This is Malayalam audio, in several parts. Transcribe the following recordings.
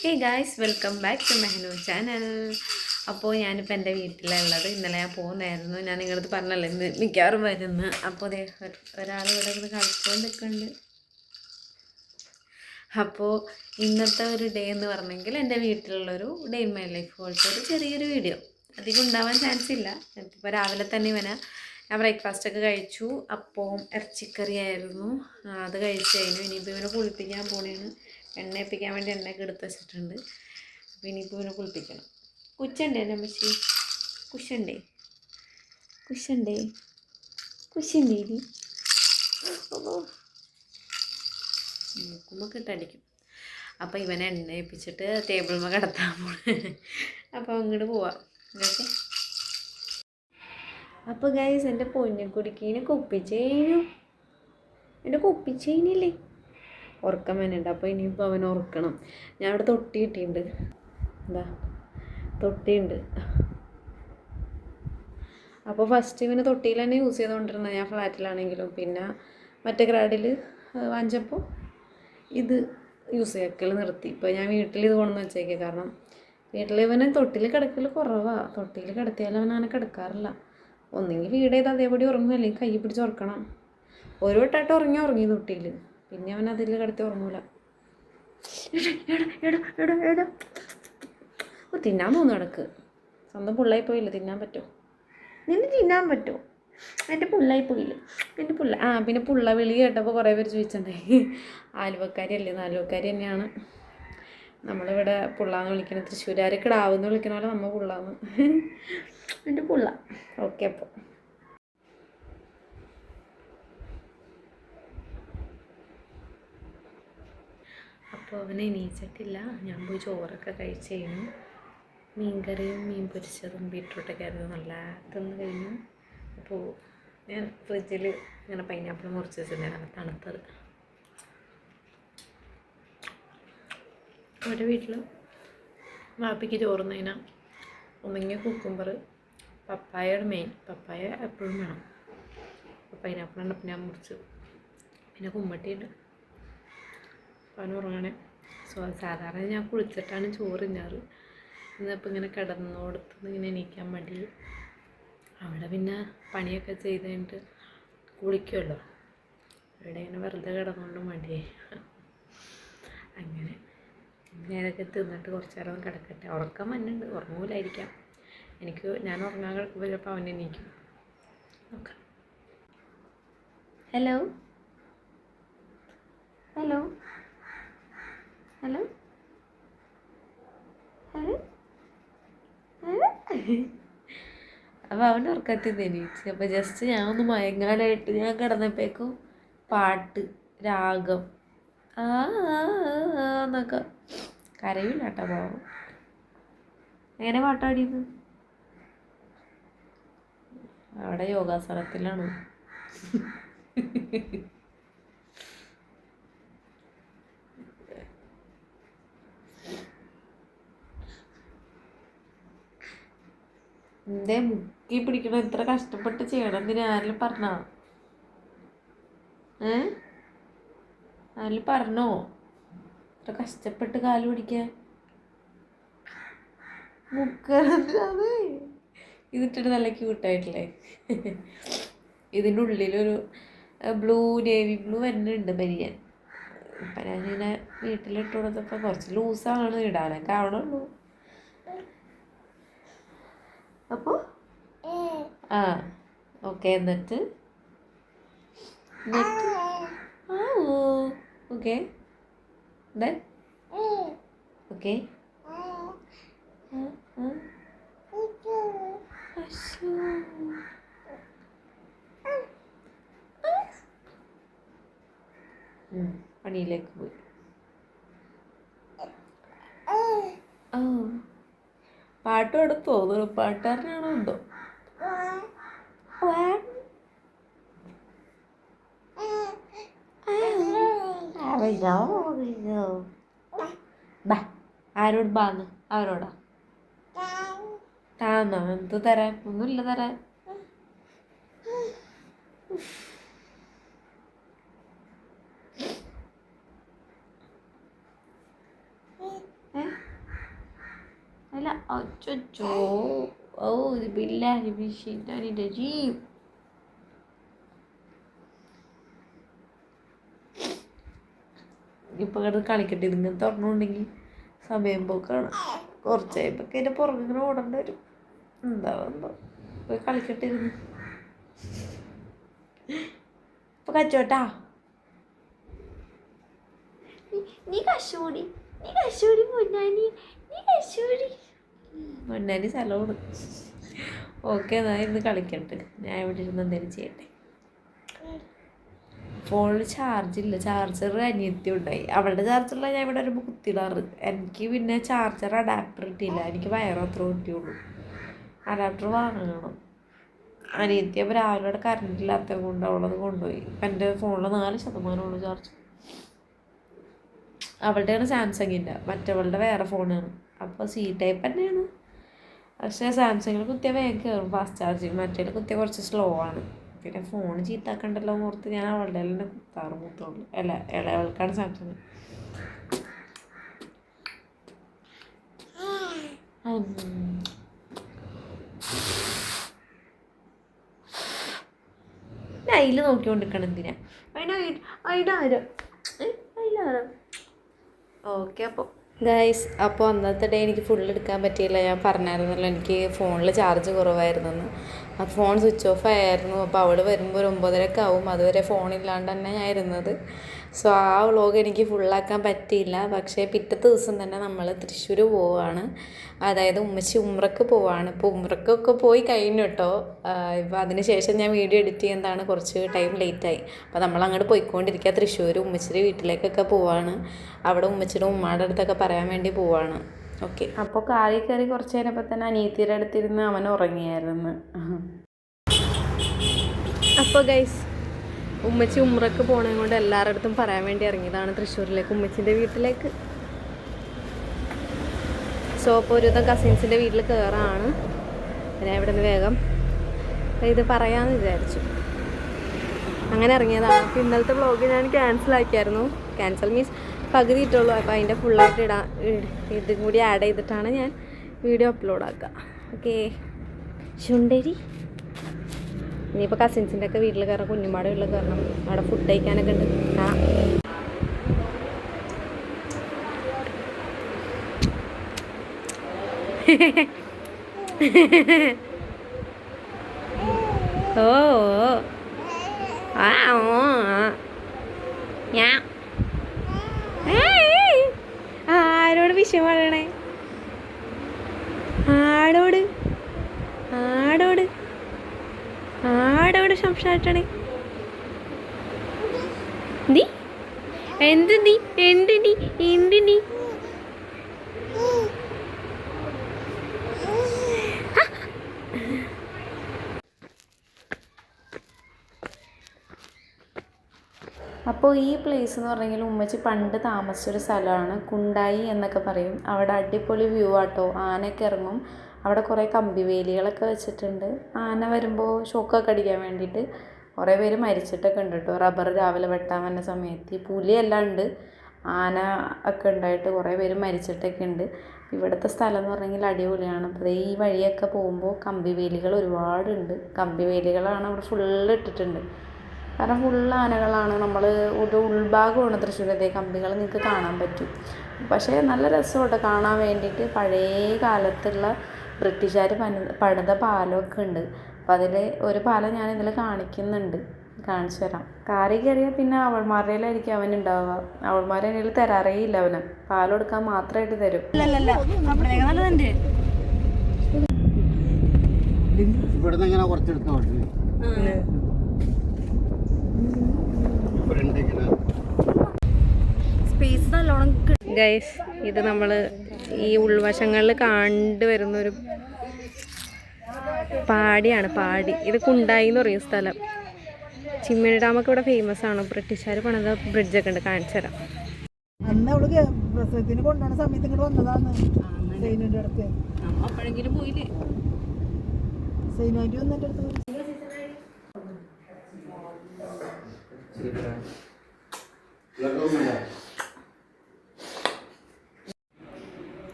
Hey guys, welcome back to Mehanu channel. അപ്പോൾ ഞാനിപ്പോൾ എൻ്റെ വീട്ടിലുള്ളത്. ഇന്നലെ ഞാൻ പോകുന്നായിരുന്നു. ഞാൻ നിങ്ങളടുത്ത് പറഞ്ഞല്ലോ ഇന്ന് മിക്കവാറും വരുന്നു. അപ്പോൾ അതേ ഒരാൾ ഇവിടെ നിന്ന് കളിച്ചുകൊണ്ടിരിക്കുന്നുണ്ട്. അപ്പോൾ ഇന്നത്തെ ഒരു ഡേ എന്ന് പറഞ്ഞെങ്കിൽ എൻ്റെ വീട്ടിലുള്ളൊരു ഡേ ഇൻ മൈ ലൈഫ് പോലത്തെ ഒരു ചെറിയൊരു വീഡിയോ. അധികം ഉണ്ടാവാൻ ചാൻസ് ഇല്ല. ഇപ്പോൾ രാവിലെ തന്നെ ഞാൻ ബ്രേക്ക്ഫാസ്റ്റൊക്കെ കഴിച്ചു. അപ്പവും ഇറച്ചിക്കറി ആയിരുന്നു. അത് കഴിച്ച് കഴിഞ്ഞു. ഇനിയിപ്പോൾ ഇവനെ കുളിപ്പിക്കാൻ പോണേണ്. എണ്ണയിപ്പിക്കാൻ വേണ്ടി എണ്ണയൊക്കെ എടുത്ത് വെച്ചിട്ടുണ്ട്. അപ്പോൾ ഇനിയിപ്പോൾ ഇവനെ കുളിപ്പിക്കണം. കുച്ചണ്ടേ എൻ്റെ അമ്മച്ചി? കുശണ്ടേ കുശണ്ടേ കുശണ്ടേ ഇനി മൂക്കുമ്പോൾ ഇട്ടടിക്കും. അപ്പോൾ ഇവനെ എണ്ണയിപ്പിച്ചിട്ട് ടേബിളിൽ കിടത്താൻ പോണേ. അപ്പോൾ അങ്ങോട്ട് പോവാം. ഓക്കെ. അപ്പോൾ ഗൈസ്, എൻ്റെ പൊന്നിക്കുടിക്കീനെ കുപ്പിച്ചേനു. എൻ്റെ കുപ്പിച്ചേനില്ലേ ഉറക്കം വരുന്നുണ്ട്. അപ്പോൾ ഇനിയിപ്പോൾ അവൻ ഉറക്കണം. ഞാൻ അവിടെ തൊട്ടി കിട്ടിയിട്ടുണ്ട്. എന്താ തൊട്ടിയുണ്ട്. അപ്പോൾ ഫസ്റ്റ് ഇവന് തൊട്ടിയിൽ തന്നെ യൂസ് ചെയ്തുകൊണ്ടിരുന്നത്. ഞാൻ ഫ്ലാറ്റിലാണെങ്കിലും പിന്നെ മറ്റേ ഗ്രാഡിൽ വാങ്ങിച്ചപ്പോൾ ഇത് യൂസ് ചെയ്യൽ നിർത്തി. ഇപ്പോൾ ഞാൻ വീട്ടിൽ ഇത് കൊണ്ടുവന്ന് വെച്ചേക്കാം. കാരണം വീട്ടിൽ ഇവന് തൊട്ടിൽ കിടക്കൽ കുറവാണ്. തൊട്ടിയിൽ കിടത്തിയാലും അവനങ്ങനെ കിടക്കാറില്ല. ഒന്നെങ്കിൽ ഫീഡ് ചെയ്ത് അതേപടി ഉറങ്ങും, അല്ലെങ്കിൽ കൈ പിടിച്ച് ഉറക്കണം. ഒരു വട്ടമായിട്ട് ഉറങ്ങി തൊട്ടിയിൽ. പിന്നെ അവൻ അതിൽ കിടത്തി ഉറങ്ങൂല. തിന്നാൻ തോന്നുന്നു ഇടക്ക്. സ്വന്തം പുള്ളായി പോയില്ല. തിന്നാൻ പറ്റുമോ? നിന്നെ തിന്നാൻ പറ്റുമോ? എൻ്റെ പുള്ളായി പോയില്ല. പിന്നെ പുള്ള വിളി കേട്ടപ്പോൾ കുറേ പേര് ചോദിച്ചിട്ടുണ്ടായി. ആലുവക്കാരിയല്ലേ? ആലുവക്കാരി തന്നെയാണ്. നമ്മളിവിടെ പുള്ളാന്ന് വിളിക്കുന്നത്. തൃശ്ശൂരുകാർ കിടാവെന്ന് വിളിക്കുന്ന പോലെ നമ്മൾ പുള്ളാന്ന്. എൻ്റെ പുള്ള. ഓക്കെ. അപ്പോൾ അവനെ എണീച്ചിട്ടില്ല. ഞാൻ പോയി ചോറൊക്കെ കഴിച്ച് കഴിഞ്ഞു. മീൻകറിയും മീൻ പൊരിച്ചതും ബീട്രൂട്ടൊക്കെ ആയിരുന്നു. നല്ല തിന്ന് കഴിഞ്ഞു. അപ്പോൾ ഞാൻ ഫ്രിഡ്ജിൽ ഇങ്ങനെ പൈനാപ്പിൾ മുറിച്ച് വെച്ചിട്ടുണ്ടായിരുന്നു. തണുത്തത്. ഒരു വീട്ടിൽ വാപ്പിക്ക് ചോറുന്നതിനാ ഒന്നെങ്കിൽ കുക്കുംബർ, പപ്പായയുടെ മെയിൻ. പപ്പായ എപ്പോഴും വേണം. അപ്പോൾ പൈനാപ്പിൾ ഉണ്ടപ്പോൾ ഞാൻ മുറിച്ച്. പിന്നെ കുമ്മട്ടിയുണ്ട്. അവൻ ഉറങ്ങണേ. സാധാരണ ഞാൻ കുളിച്ചിട്ടാണ് ചോറ് തിന്നാറ്. ഇന്നിപ്പോൾ ഇങ്ങനെ കിടന്നോടത്തുനിന്ന് ഇങ്ങനെ എണീക്കാൻ മടി. അവിടെ പിന്നെ പണിയൊക്കെ ചെയ്ത് കഴിഞ്ഞിട്ട് കുളിക്കുമല്ലോ. ഇവിടെ ഇങ്ങനെ വെറുതെ കിടന്നുകൊണ്ട് മടിയായി. അങ്ങനെ നേരൊക്കെ തിന്നിട്ട് കുറച്ച് നേരം കിടക്കട്ടെ. ഉറക്കം വന്നുണ്ട്. ഉറങ്ങൂലായിരിക്കാം. ഞാൻ ഉറങ്ങാൻ കിടക്കുമ്പോൾ ചിലപ്പോൾ അവൻ എണീക്കും. നോക്കാം. Hello hello hello hello. അപ്പോൾ അവൻ ഉറക്കത്തിൽ എണീച്ച്. അപ്പോൾ ജസ്റ്റ് ഞാൻ ഒന്ന് മയങ്ങാനായിട്ട് ഞാൻ കിടന്നപ്പോഴേക്കും പാട്ട്, രാഗം എന്നൊക്കെ. കരയില്ല കേട്ടോ പാവം. എങ്ങനെ പാട്ടാടിയത്? അവിടെ യോഗാസനത്തിലാണ്. എന്തേ മുക്കി പിടിക്കണം? ഇത്ര കഷ്ടപ്പെട്ട് ചെയ്യണം എന്തിനാ? ആരെങ്കിലും പറഞ്ഞോ? ആരെങ്കിലും പറഞ്ഞോ ഇത്ര കഷ്ടപ്പെട്ട് കാല് പിടിക്കാൻ? മുക്കത് ഇതിട്ടിട്ട് നല്ല ക്യൂട്ടായിട്ടില്ലേ? ഇതിൻ്റെ ഉള്ളിലൊരു നേവി ബ്ലൂ വരുന്നുണ്ട് ബനിയൻ. ഇപ്പം ഞാനിങ്ങനെ വീട്ടിലിട്ട് കൊടുത്തപ്പോൾ കുറച്ച് ലൂസാണ്. ഇടാനൊക്കെ ആവണുള്ളൂ. അപ്പോൾ ഓക്കെ. എന്നിട്ട് ഓക്കെ ഓക്കെ. പണിയിലേക്ക് പോയി. പാട്ട് അവിടെ തോന്നുന്നു. പാട്ടുകാരനാണോ എന്തോ. ആരോട് ബാന്ന്? അവരോടാ താന്നോ? എന്ത് തരാൻ? ഒന്നുമില്ല തരാൻ. ഇല്ല. അച്ചോ ഓ ഇത് ബില്ലാഹി മിനശ്ശൈത്താനിർ റജീം. ഇപ്പം കിടന്ന് കളിക്കട്ടെ. ഇതിങ്ങനെ തുറന്നുകൊണ്ടെങ്കിൽ സമയം പോക്കാണ്. കുറച്ച് കഴിയുമ്പോൾ അതിൻ്റെ പുറകിങ്ങനെ ഓടേണ്ടി വരും. എന്താ പോയി കളിക്കട്ടെ ഇരുന്ന്. ഇപ്പം കച്ചോട്ടാ. നീ കശൂടി പൊന്നാനി സ്ഥലമാണ്. ഓക്കെ, എന്നാ ഇന്ന് കളിക്കട്ടെ. ഞാൻ ഇവിടെ ഇരുന്ന് എന്തെങ്കിലും ചെയ്യട്ടെ. ഫോണിൽ ചാർജില്ല. ചാർജർ അനിയത്തി ഉണ്ടായി. അവളുടെ ചാർജറിലാണ് ഞാൻ ഇവിടെ വരുമ്പോൾ കുത്തിയിടാറ്. എനിക്ക് പിന്നെ ചാർജർ അഡാപ്റ്റർ കിട്ടിയില്ല. എനിക്ക് വയറ് അത്ര കിട്ടിയുള്ളൂ. അഡാപ്റ്റർ വാങ്ങണം. അനിയത്തി അപ്പോൾ രാവിലെ കറണ്ട് ഇല്ലാത്തത് കൊണ്ട് അവളത് കൊണ്ടുപോയി. ഇപ്പം എൻ്റെ ഫോണിൽ 4% ചാർജ്. അവളുടെയാണ് സാംസങ്ങിൻ്റെ, മറ്റവളുടെ വേറെ ഫോണാണ്. അപ്പോൾ സി ടൈപ്പ് തന്നെയാണ്. പക്ഷേ സാംസങ്ങിൽ കുത്തിയാൽ വേഗം കയറും ഫാസ്റ്റ് ചാർജിങ്. മറ്റേതിൽ കുത്തിയാൽ കുറച്ച് സ്ലോ ആണ്. പിന്നെ ഫോൺ ചീത്താക്കണ്ടല്ലോ ഓർത്ത് ഞാൻ അവളുടെ തന്നെ കുത്താറ്. മൂത്തോളൂ അല്ല, ഇളയവൾക്കാണ് സാംസങ്. അതിൽ നോക്കിക്കൊണ്ടിരിക്കണം എന്തിനാ? അതിനാരോ ഓക്കെ. അപ്പോൾ ഗൈസ്, അപ്പോൾ അന്നത്തെ ഡേ എനിക്ക് ഫുൾ എടുക്കാൻ പറ്റിയില്ല. ഞാൻ പറഞ്ഞായിരുന്നല്ലോ എനിക്ക് ഫോണിൽ ചാർജ് കുറവായിരുന്നെന്ന്. അപ്പോൾ ഫോൺ സ്വിച്ച് ഓഫ് ആയിരുന്നു. അപ്പോൾ അവൾ വരുമ്പോൾ ഒരു 9:30 ആവും. അതുവരെ ഫോണില്ലാണ്ട് തന്നെ ഞാൻ ഇരുന്നത്. സോ ആ വ്ളോഗ് എനിക്ക് ഫുള്ളാക്കാൻ പറ്റിയില്ല. പക്ഷേ പിറ്റത്തെ ദിവസം തന്നെ നമ്മൾ തൃശ്ശൂർ പോവുകയാണ്. അതായത് ഉമ്മച്ചി ഉംറക്ക് പോവുകയാണ്. ഇപ്പോൾ ഉംറക്കൊക്കെ പോയി കഴിഞ്ഞു കേട്ടോ. ഇപ്പോൾ അതിന് ശേഷം ഞാൻ വീഡിയോ എഡിറ്റ് ചെയ്യുന്നതാണ് കുറച്ച് ടൈം ലേറ്റായി. അപ്പോൾ നമ്മൾ അങ്ങോട്ട് പോയിക്കൊണ്ടിരിക്കുക. തൃശ്ശൂർ ഉമ്മച്ചിയുടെ വീട്ടിലേക്കൊക്കെ പോവുകയാണ്. അവിടെ ഉമ്മച്ചിയുടെ ഉമ്മാടെ അടുത്തൊക്കെ പറയാൻ വേണ്ടി പോവുകയാണ്. ഓക്കെ, അപ്പോൾ കാറിൽ കയറി കുറച്ച് നേരപ്പോൾ തന്നെ അനിയത്തിയുടെ അടുത്തിരുന്ന് അവൻ ഉറങ്ങിയായിരുന്നു. അപ്പോൾ ഗൈസ്, ഉമ്മച്ചി ഉമ്രക്ക് പോണത് കൊണ്ട് എല്ലാവരുടെ അടുത്തും പറയാൻ വേണ്ടി ഇറങ്ങിയതാണ് തൃശ്ശൂരിലേക്ക്, ഉമ്മച്ചിൻ്റെ വീട്ടിലേക്ക്. സോ അപ്പോൾ ഒരുവിധം കസിൻസിൻ്റെ വീട്ടിൽ കയറാണ്. ഞാൻ ഇവിടെ നിന്ന് വേഗം ഇത് പറയാമെന്ന് വിചാരിച്ചു. അങ്ങനെ ഇറങ്ങിയതാണ്. അപ്പോൾ ഇന്നലത്തെ വ്ളോഗ് ഞാൻ ക്യാൻസലാക്കിയായിരുന്നു. ക്യാൻസൽ മീൻസ് പകുതി ഇട്ടുള്ളൂ. അപ്പോൾ അതിൻ്റെ ഫുള്ളായിട്ട് ഇതും കൂടി ആഡ് ചെയ്തിട്ടാണ് ഞാൻ വീഡിയോ അപ്ലോഡ് ആക്കുക. ഓക്കെ, ശുണ്ടരി. ഇനിയിപ്പോൾ കസിൻസിൻ്റെ ഒക്കെ വീട്ടിൽ കയറണം, കുഞ്ഞുമാടെ വീട്ടിൽ കയറണം. അവിടെ ഫുഡ് കഴിക്കാനൊക്കെ ഉണ്ട്. ആരോട് വിഷയം പറയണേ? ആടോട് ആടോട് ആടോട് സംസാരിച്ചണേ. നീ എന്ത് നീ എന്ത് നീ എന്ത് നീ അപ്പോൾ ഈ പ്ലേസ് എന്ന് പറഞ്ഞെങ്കിൽ ഉമ്മച്ചി പണ്ട് താമസിച്ചൊരു സ്ഥലമാണ്. കുണ്ടായി എന്നൊക്കെ പറയും. അവിടെ അടിപൊളി വ്യൂ ആട്ടോ. ആനയൊക്കെ ഇറങ്ങും. അവിടെ കുറേ കമ്പിവേലികളൊക്കെ വെച്ചിട്ടുണ്ട്. ആന വരുമ്പോൾ ഷോക്കൊക്കെ അടിക്കാൻ വേണ്ടിയിട്ട്. കുറേ പേര് മരിച്ചിട്ടൊക്കെ ഉണ്ട് കേട്ടോ. റബ്ബർ രാവിലെ വെട്ടാൻ വന്ന സമയത്ത്. ഈ പുലിയെല്ലാം ഉണ്ട്, ആന ഒക്കെ ഉണ്ടായിട്ട് കുറേ പേര് മരിച്ചിട്ടൊക്കെ ഉണ്ട്. ഇവിടുത്തെ സ്ഥലം എന്ന് പറഞ്ഞെങ്കിൽ അടിപൊളിയാണ്. അപ്പോൾ ഈ വഴിയൊക്കെ പോകുമ്പോൾ കമ്പിവേലികൾ ഒരുപാടുണ്ട്. കമ്പിവേലികളാണ് അവിടെ ഫുള്ള് ഇട്ടിട്ടുണ്ട്. കാരണം ഫുള്ള് ആനകളാണ്. നമ്മൾ ഒരു ഉൾഭാഗമാണ് തൃശ്ശൂരത്തെ. കമ്പികൾ നിങ്ങൾക്ക് കാണാൻ പറ്റും. പക്ഷേ നല്ല രസമുണ്ട് കാണാൻ വേണ്ടിയിട്ട്. പഴയ കാലത്തുള്ള ബ്രിട്ടീഷുകാർ പണിത പാലമൊക്കെ ഉണ്ട്. അപ്പോൾ അതിൽ ഒരു പാലം ഞാൻ ഇതിൽ കാണിക്കുന്നുണ്ട്, കാണിച്ചു തരാം. കാറിൽ കയറിയാൽ പിന്നെ അവൾമാരുടെയിലായിരിക്കും അവനുണ്ടാവുക. അവൾമാരെ അതിൽ തരാറേ ഇല്ല. അവന് പാൽ കൊടുക്കാൻ മാത്രമായിട്ട് തരും. സ്പേസ് നല്ലോണം. ഗൈസ്, ഇത് നമ്മൾ ഈ ഉൾവശങ്ങളിൽ കണ്ടുവരുന്നൊരു പാടിയാണ്. പാടി ഇത് കുണ്ടായി എന്ന് പറയും സ്ഥലം. ചിമ്മിനി ഡാമൊക്കെ ഇവിടെ ഫേമസ് ആണ്. ബ്രിട്ടീഷുകാർ പണിത ബ്രിഡ്ജൊക്കെ ഉണ്ട്, കാണിച്ചു തരാം. അന്ന് അവള് പ്രസവത്തിന് കൊണ്ടുപോണ സമയത്ത് ഇങ്ങോട്ട് വന്നതാണ്. സൈനുവിൻ്റെ അടുത്ത് അപ്പോഴെങ്കിലും പോയില്ലേ? സൈനുവായിട്ട് വന്ന് എൻ്റെ അടുത്ത്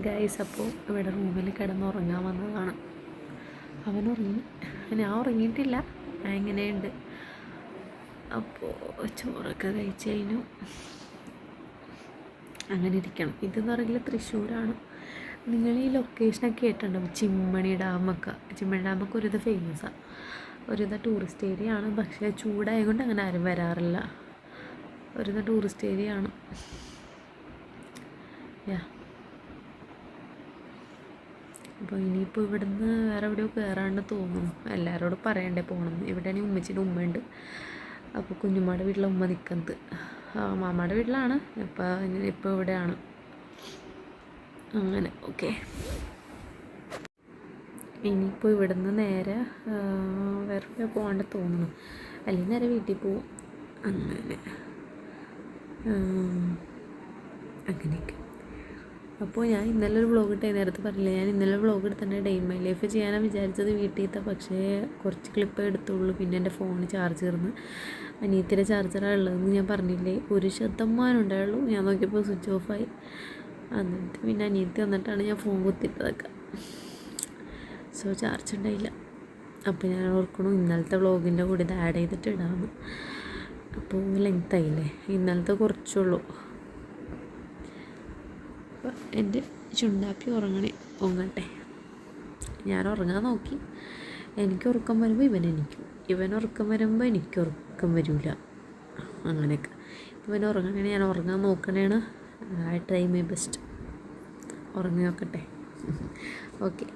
ഗൈസ് അപ്പോൾ ഇവിടെ റൂമിൽ കിടന്നുറങ്ങാൻ വന്നതാണ്. അവനുറങ്ങി, ഞാൻ ഉറങ്ങിയിട്ടില്ല, ഞാൻ ഇങ്ങനെയുണ്ട്. അപ്പോൾ ചോറൊക്കെ കഴിച്ച് കഴിഞ്ഞു, അങ്ങനെ ഇരിക്കണം. ഇതെന്ന് പറയുന്നത് തൃശ്ശൂരാണ്. നിങ്ങൾ ഈ ലൊക്കേഷനൊക്കെ കേട്ടിട്ടുണ്ടാവും, ചിമ്മണി ഡാമൊക്കെ. ചിമ്മണി ഡാമൊക്കെ ഒരിത് ഫേമസാണ്, ഒരിത് ടൂറിസ്റ്റ് ഏരിയ ആണ്. പക്ഷേ ചൂടായതുകൊണ്ട് അങ്ങനെ ആരും വരാറില്ല. ഒരിത് ടൂറിസ്റ്റ് ഏരിയ ആണ്. അപ്പോൾ ഇനിയിപ്പോൾ ഇവിടുന്ന് വേറെ എവിടെയോ കയറാണ്ട് തോന്നുന്നു. എല്ലാവരോടും പറയണ്ടേ പോകണമെന്ന്. ഇവിടെയാണെങ്കിൽ ഉമ്മച്ചിൻ്റെ ഉമ്മയുണ്ട്. അപ്പോൾ കുഞ്ഞുമ്മയുടെ വീട്ടിലെ ഉമ്മ നിൽക്കുന്നത്, മാമ്മയുടെ വീട്ടിലാണ്. ഇപ്പോൾ ഇവിടെയാണ്. അങ്ങനെ ഓക്കെ. ഇനിയിപ്പോൾ ഇവിടുന്ന് നേരെ വേറെ പോകാണ്ട് തോന്നുന്നു, അല്ലെങ്കിൽ നേരെ വീട്ടിൽ പോവും. അങ്ങനെയൊക്കെ. അപ്പോൾ ഞാൻ ഇന്നലെ ഒരു വ്ളോഗ് ഇട്ടേ, നേരത്തെ പറഞ്ഞില്ല, ഞാൻ ഇന്നലെ വ്ളോഗ് എടുത്തിട്ട് ഡേ ഇൻ മൈ ലൈഫ് ചെയ്യാനാണ് വിചാരിച്ചത് വീട്ടിലത്തെ. പക്ഷേ കുറച്ച് ക്ലിപ്പേ എടുത്തുള്ളൂ. പിന്നെ എൻ്റെ ഫോൺ ചാർജ് തീർന്ന്. അനിയത്തിൻ്റെ ചാർജറാണ് ഉള്ളതെന്ന് ഞാൻ പറഞ്ഞില്ലേ, 1% ഉണ്ടായുള്ളൂ. ഞാൻ നോക്കിയപ്പോൾ സ്വിച്ച് ഓഫായി. എന്നിട്ട് പിന്നെ അനിയത്തി വന്നിട്ടാണ് ഞാൻ ഫോൺ കുത്തിയിട്ടതൊക്കെ. സോ ചാർജ് ഉണ്ടായില്ല. അപ്പോൾ ഞാൻ ഓർക്കണു ഇന്നലത്തെ വ്ളോഗിൻ്റെ കൂടെ ഇത് ആഡ് ചെയ്തിട്ട് ഇടാമെന്ന്. അപ്പോൾ ലെങ്ത്തായില്ലേ, ഇന്നലത്തെ കുറച്ചുള്ളൂ. അപ്പോൾ എൻ്റെ ചുണ്ടാപ്പി ഉറങ്ങട്ടെ. ഞാൻ ഉറങ്ങാൻ നോക്കി. എനിക്ക് ഉറക്കം വരുമ്പോൾ ഇവൻ ഉറക്കം വരുമ്പോൾ എനിക്ക് ഉറക്കം വരില്ല. അങ്ങനെയൊക്കെ. ഇവൻ ഉറങ്ങണേ, ഞാൻ ഉറങ്ങാൻ നോക്കണേണ്. I try my best. ഉറങ്ങി നോക്കട്ടെ. ഓക്കെ.